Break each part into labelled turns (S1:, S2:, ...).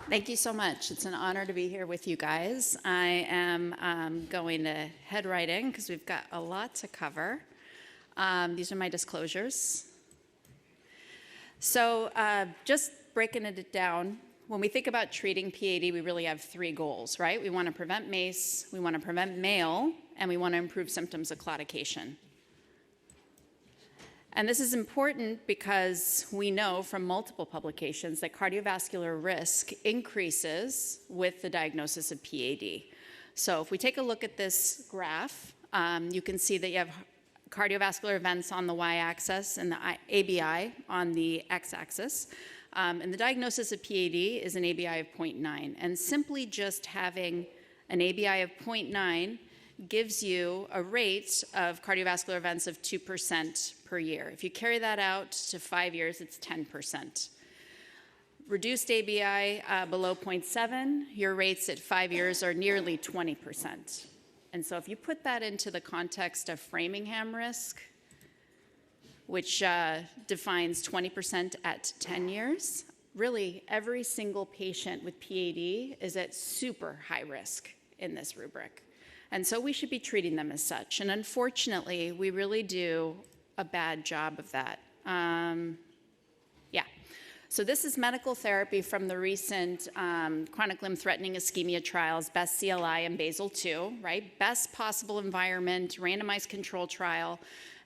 S1: Thank you so much. It's an honor to be here with you guys. I am going to head right in because we've got a lot to cover. These are my disclosures. So just breaking it down, when we think about treating PAD, we really have three goals, right? We want to prevent MACE, we want to prevent Mayo, and we want to improve symptoms of claudication. And this is important because we know from multiple publications that cardiovascular risk increases with the diagnosis of PAD. So if we take a look at this graph, you can see that you have cardiovascular events on the y-axis and the ABI on the x-axis. And the diagnosis of PAD is an ABI of 0.9. And simply just having an ABI of 0.9 gives you a rate of cardiovascular events of 2% per year. If you carry that out to 5 years, it's 10%. Reduced ABI below 0.7, your rates at 5 years are nearly 20%. And so if you put that into the context of Framingham risk, which defines 20% at 10 years, really every single patient with PAD is at super high risk in this rubric. And so we should be treating them as such. And unfortunately, we really do a bad job of that. So this is medical therapy from the recent chronic limb-threatening ischemia trials, BEST CLI and BASIL 2, right? Best possible environment, randomized control trial.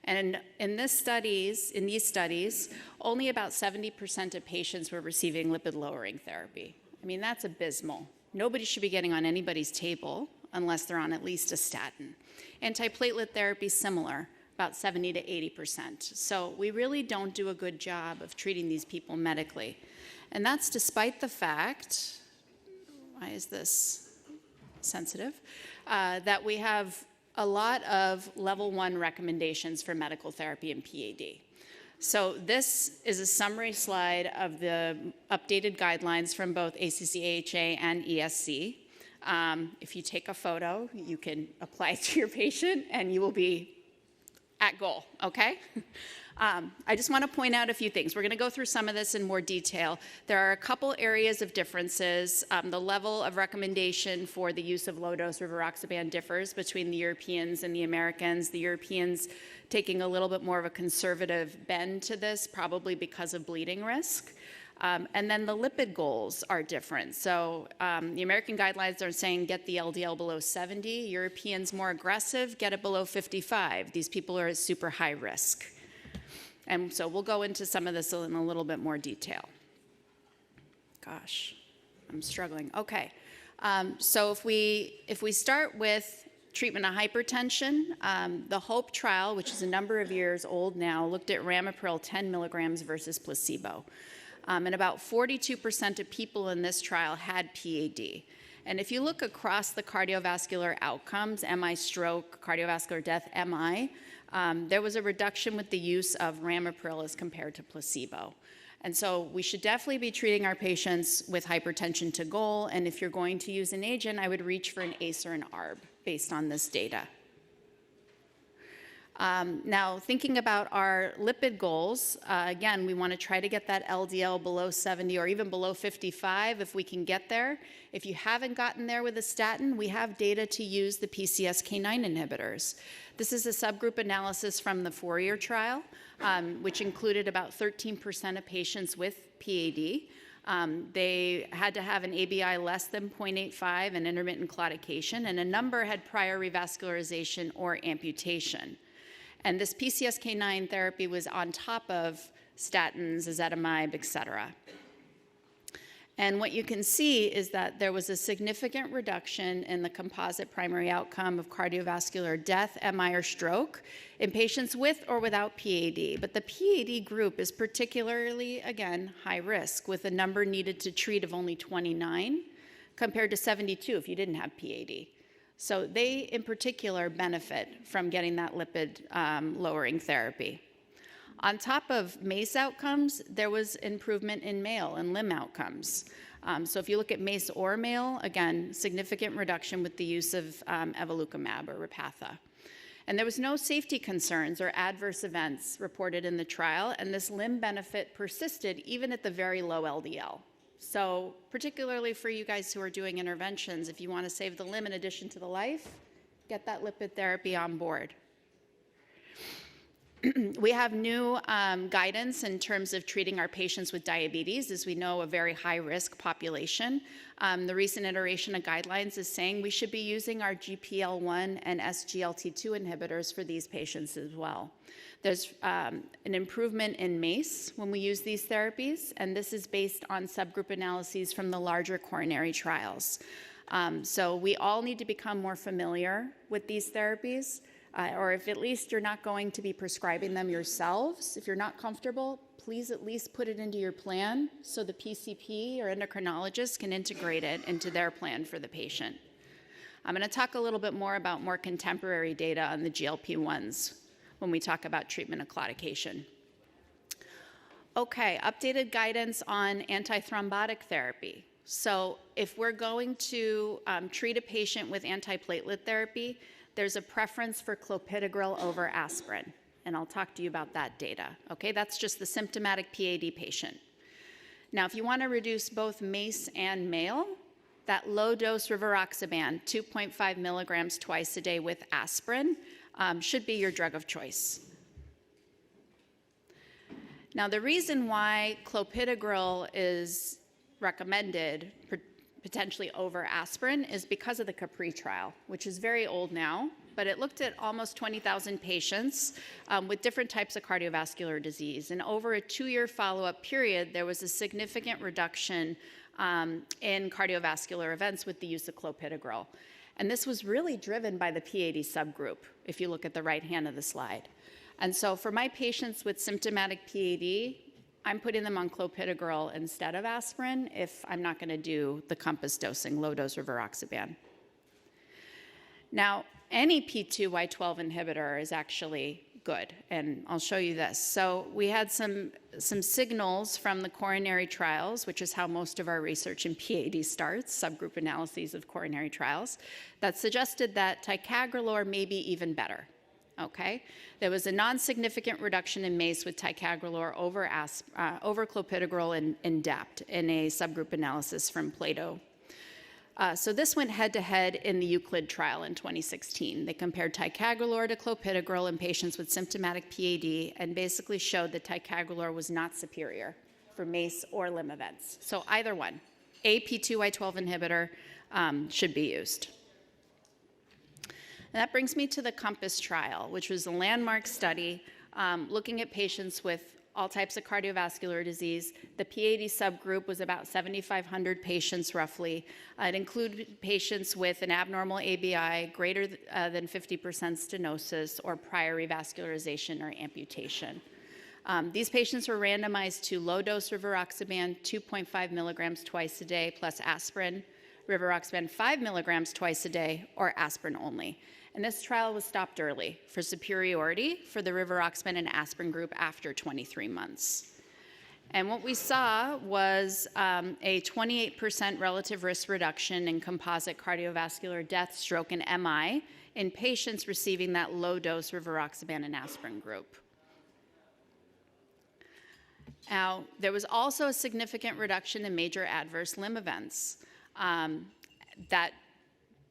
S1: And in these studies, only about 70% of patients were receiving lipid-lowering therapy. I mean, that's abysmal. Nobody should be getting on anybody's table unless they're on at least a statin. Antiplatelet therapy, similar, about 70 to 80%. So we really don't do a good job of treating these people medically. And that's despite the fact, why is this sensitive, that we have a lot of level 1 recommendations for medical therapy in PAD. So this is a summary slide of the updated guidelines from both ACC-AHA and ESC. If you take a photo, you can apply it to your patient and you will be at goal, okay? I just want to point out a few things. We're going to go through some of this in more detail. There are a couple areas of differences. The level of recommendation for the use of low-dose rivaroxaban differs between the Europeans and the Americans. The Europeans taking a little bit more of a conservative bend to this, probably because of bleeding risk. And then the lipid goals are different. So the American guidelines are saying get the LDL below 70. Europeans more aggressive, get it below 55. These people are at super high risk. And so we'll go into some of this in a little bit more detail. Gosh, I'm struggling. Okay, so if we start with treatment of hypertension, the HOPE trial, which is a number of years old now, looked at ramipril 10 milligrams versus placebo. And about 42% of people in this trial had PAD. And if you look across the cardiovascular outcomes, MI stroke, cardiovascular death, MI, there was a reduction with the use of ramipril as compared to placebo. And so we should definitely be treating our patients with hypertension to goal. And if you're going to use an agent, I would reach for an ACE or an ARB based on this data. Now, thinking about our lipid goals, again, we want to try to get that LDL below 70 or even below 55 if we can get there. If you haven't gotten there with a statin, we have data to use the PCSK9 inhibitors. This is a subgroup analysis from the Fourier trial, which included about 13% of patients with PAD. They had to have an ABI less than 0.85 and intermittent claudication, and a number had prior revascularization or amputation. And this PCSK9 therapy was on top of statins, ezetimibe, et cetera. And what you can see is that there was a significant reduction in the composite primary outcome of cardiovascular death, MI, or stroke in patients with or without PAD. But the PAD group is particularly, again, high risk, with a number needed to treat of only 29 compared to 72 if you didn't have PAD. So they, in particular, benefit from getting that lipid lowering therapy. On top of MACE outcomes, there was improvement in Mayo and limb outcomes. So if you look at MACE or Mayo, again, significant reduction with the use of evolocumab or Repatha. And there was no safety concerns or adverse events reported in the trial, and this limb benefit persisted even at the very low LDL. So particularly for you guys who are doing interventions, if you want to save the limb in addition to the life, get that lipid therapy on board. We have new guidance in terms of treating our patients with diabetes, as we know, a very high-risk population. The recent iteration of guidelines is saying we should be using our GPL1 and SGLT2 inhibitors for these patients as well. There's an improvement in MACE when we use these therapies, and this is based on subgroup analyses from the larger coronary trials. So we all need to become more familiar with these therapies. Or if at least you're not going to be prescribing them yourselves, if you're not comfortable, please at least put it into your plan so the PCP or endocrinologist can integrate it into their plan for the patient. I'm going to talk a little bit more about more contemporary data on the GLP-1s when we talk about treatment of claudication. Okay, updated guidance on antithrombotic therapy. So if we're going to treat a patient with antiplatelet therapy, there's a preference for clopidogrel over aspirin, and I'll talk to you about that data. Okay, that's just the symptomatic PAD patient. Now, if you want to reduce both MACE and MALE, that low-dose rivaroxaban, 2.5 milligrams twice a day with aspirin, should be your drug of choice. Now, the reason why clopidogrel is recommended potentially over aspirin is because of the Capri trial, which is very old now, but it looked at almost 20,000 patients with different types of cardiovascular disease. And over a 2-year follow-up period, there was a significant reduction in cardiovascular events with the use of clopidogrel. And this was really driven by the PAD subgroup, if you look at the right hand of the slide. And so for my patients with symptomatic PAD, I'm putting them on clopidogrel instead of aspirin if I'm not going to do the compass dosing, low-dose rivaroxaban. Now, any P2Y12 inhibitor is actually good, and I'll show you this. So we had some signals from the coronary trials, which is how most of our research in PAD starts, subgroup analyses of coronary trials, that suggested that ticagrelor may be even better. Okay, there was a non-significant reduction in MACE with ticagrelor over clopidogrel in DAPT in a subgroup analysis from Plato. So this went head-to-head in the Euclid trial in 2016. They compared ticagrelor to clopidogrel in patients with symptomatic PAD and basically showed that ticagrelor was not superior for MACE or limb events. So either one, a P2Y12 inhibitor should be used. And that brings me to the COMPASS trial, which was a landmark study looking at patients with all types of cardiovascular disease. The PAD subgroup was about 7,500 patients roughly. It included patients with an abnormal ABI greater than 50% stenosis or prior revascularization or amputation. These patients were randomized to low-dose rivaroxaban, 2.5 milligrams twice a day, plus aspirin, rivaroxaban 5 milligrams twice a day, or aspirin only. And this trial was stopped early for superiority for the rivaroxaban and aspirin group after 23 months. And what we saw was a 28% relative risk reduction in composite cardiovascular death, stroke, and MI in patients receiving that low-dose rivaroxaban and aspirin group. Now, there was also a significant reduction in major adverse limb events. That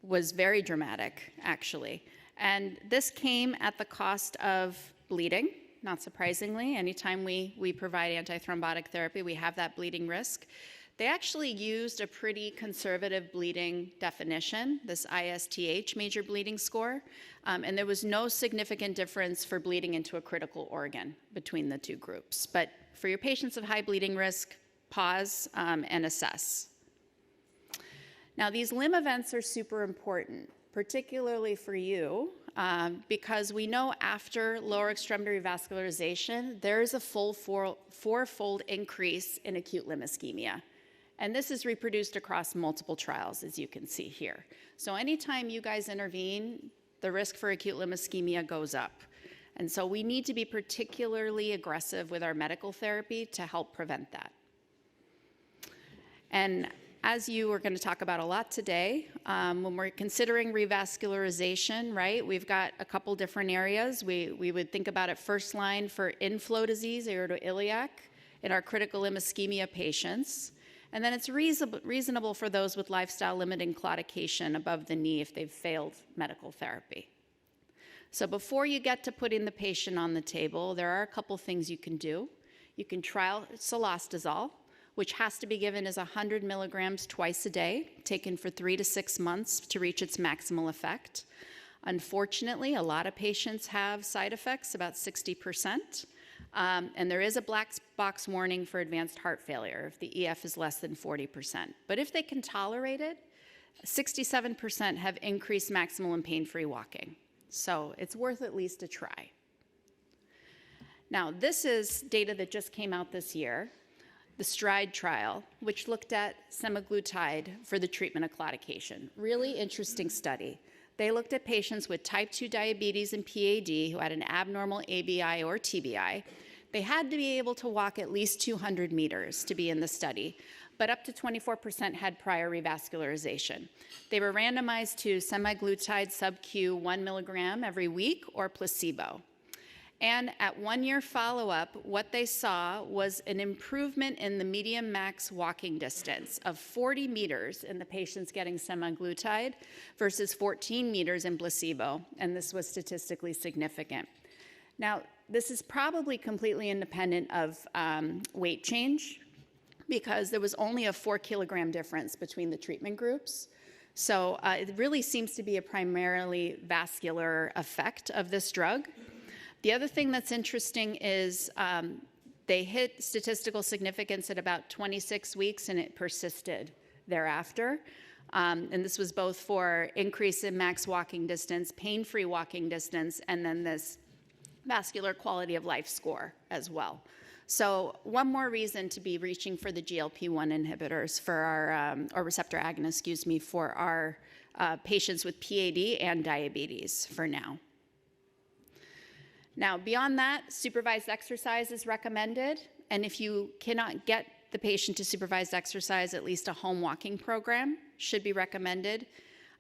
S1: was very dramatic, actually. And this came at the cost of bleeding, not surprisingly. Anytime we provide antithrombotic therapy, we have that bleeding risk. They actually used a pretty conservative bleeding definition, this ISTH, major bleeding score, and there was no significant difference for bleeding into a critical organ between the two groups. But for your patients of high bleeding risk, pause and assess. Now, these limb events are super important, particularly for you, because we know after lower extremity revascularization, there is a full four-fold increase in acute limb ischemia. And this is reproduced across multiple trials, as you can see here. So anytime you guys intervene, the risk for acute limb ischemia goes up. And so we need to be particularly aggressive with our medical therapy to help prevent that. And as you are going to talk about a lot today, when we're considering revascularization, right, we've got a couple different areas. We would think about it first line for inflow disease, aortoiliac, in our critical limb ischemia patients. And then it's reasonable for those with lifestyle-limiting claudication above the knee if they've failed medical therapy. So before you get to putting the patient on the table, there are a couple things you can do. You can try cilostazol, which has to be given as 100 milligrams twice a day, taken for 3 to 6 months to reach its maximal effect. Unfortunately, a lot of patients have side effects, about 60%. And there is a black box warning for advanced heart failure if the EF is less than 40%. But if they can tolerate it, 67% have increased maximal and pain-free walking. So it's worth at least a try. Now, this is data that just came out this year, the STRIDE trial, which looked at semaglutide for the treatment of claudication. Really interesting study. They looked at patients with type 2 diabetes and PAD who had an abnormal ABI or TBI. They had to be able to walk at least 200 meters to be in the study, but up to 24% had prior revascularization. They were randomized to semaglutide sub-Q 1 milligram every week or placebo. And at 1 year follow-up, what they saw was an improvement in the median max walking distance of 40 meters in the patients getting semaglutide versus 14 meters in placebo, and this was statistically significant. Now, this is probably completely independent of weight change because there was only a 4 kilogram difference between the treatment groups. So it really seems to be a primarily vascular effect of this drug. The other thing that's interesting is they hit statistical significance at about 26 weeks and it persisted thereafter. And this was both for increase in max walking distance, pain-free walking distance, and then this vascular quality of life score as well. So one more reason to be reaching for the GLP-1 inhibitors for our, or receptor agonists, excuse me, for our patients with PAD and diabetes for now. Now, beyond that, supervised exercise is recommended, and if you cannot get the patient to supervised exercise, at least a home walking program should be recommended.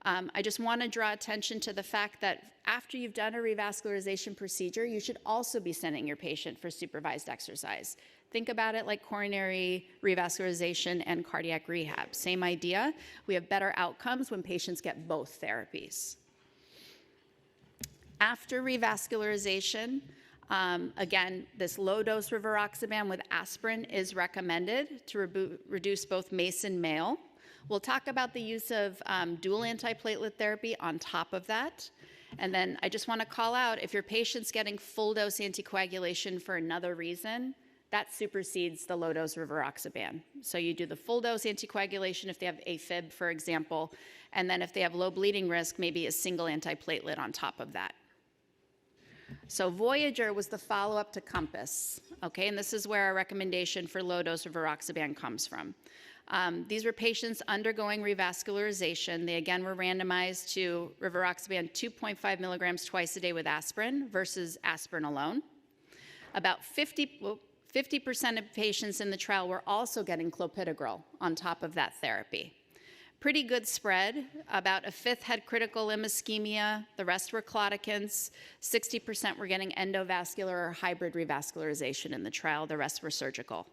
S1: I just want to draw attention to the fact that after you've done a revascularization procedure, you should also be sending your patient for supervised exercise. Think about it like coronary revascularization and cardiac rehab. Same idea. We have better outcomes when patients get both therapies. After revascularization, again, this low-dose rivaroxaban with aspirin is recommended to reduce both MACE and MALE. We'll talk about the use of dual antiplatelet therapy on top of that. And then I just want to call out, if your patient's getting full-dose anticoagulation for another reason, that supersedes the low-dose rivaroxaban. So you do the full-dose anticoagulation if they have AFib, for example, and then if they have low bleeding risk, maybe a single antiplatelet on top of that. So Voyager was the follow-up to Compass, okay? And this is where our recommendation for low-dose rivaroxaban comes from. These were patients undergoing revascularization. They, again, were randomized to rivaroxaban 2.5 milligrams twice a day with aspirin versus aspirin alone. About 50% of patients in the trial were also getting clopidogrel on top of that therapy. Pretty good spread. About a fifth had critical limb ischemia. The rest were claudicants. 60% were getting endovascular or hybrid revascularization in the trial. The rest were surgical.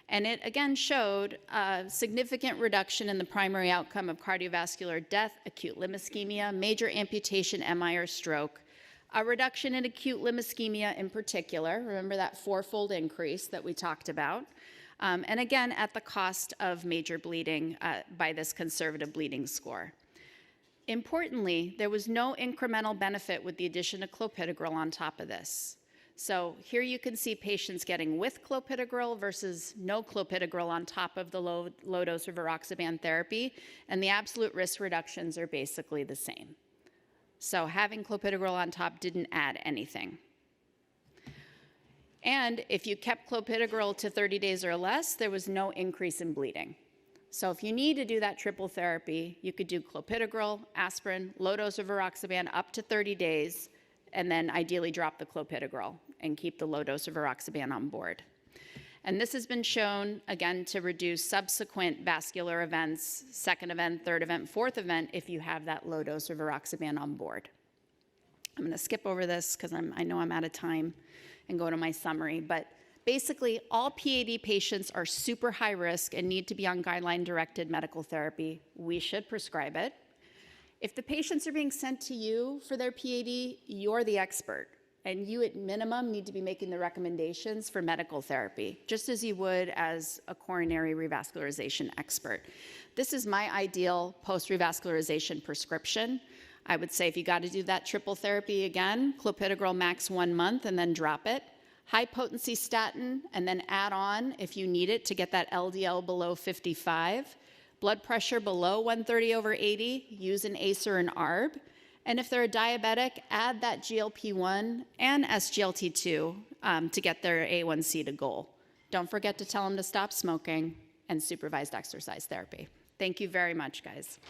S1: And it, again, showed a significant reduction in the primary outcome of cardiovascular death, acute limb ischemia, major amputation, MI, or stroke, a reduction in acute limb ischemia in particular. Remember that fourfold increase that we talked about. And again, at the cost of major bleeding by this conservative bleeding score. Importantly, there was no incremental benefit with the addition of clopidogrel on top of this. So here you can see patients getting with clopidogrel versus no clopidogrel on top of the low-dose rivaroxaban therapy, and the absolute risk reductions are basically the same. So having clopidogrel on top didn't add anything. And if you kept clopidogrel to 30 days or less, there was no increase in bleeding. So if you need to do that triple therapy, you could do clopidogrel, aspirin, low-dose rivaroxaban up to 30 days, and then ideally drop the clopidogrel and keep the low-dose rivaroxaban on board. And this has been shown, again, to reduce subsequent vascular events, second event, third event, fourth event, if you have that low-dose rivaroxaban on board. I'm going to skip over this because I know I'm out of time and go to my summary. But Basically, all PAD patients are super high risk and need to be on guideline-directed medical therapy. We should prescribe it. If the patients are being sent to you for their PAD, you're the expert, and you at minimum need to be making the recommendations for medical therapy, just as you would as a coronary revascularization expert. This is my ideal post-revascularization prescription. I would say if you got to do that triple therapy again, clopidogrel max 1 month and then drop it. High potency statin and then add on if you need it to get that LDL below 55. Blood pressure below 130/80, use an ACE or an ARB. And if they're a diabetic, add that GLP-1 and SGLT2 to get their A1C to goal. Don't forget to tell them to stop smoking and supervised exercise therapy. Thank you very much, guys.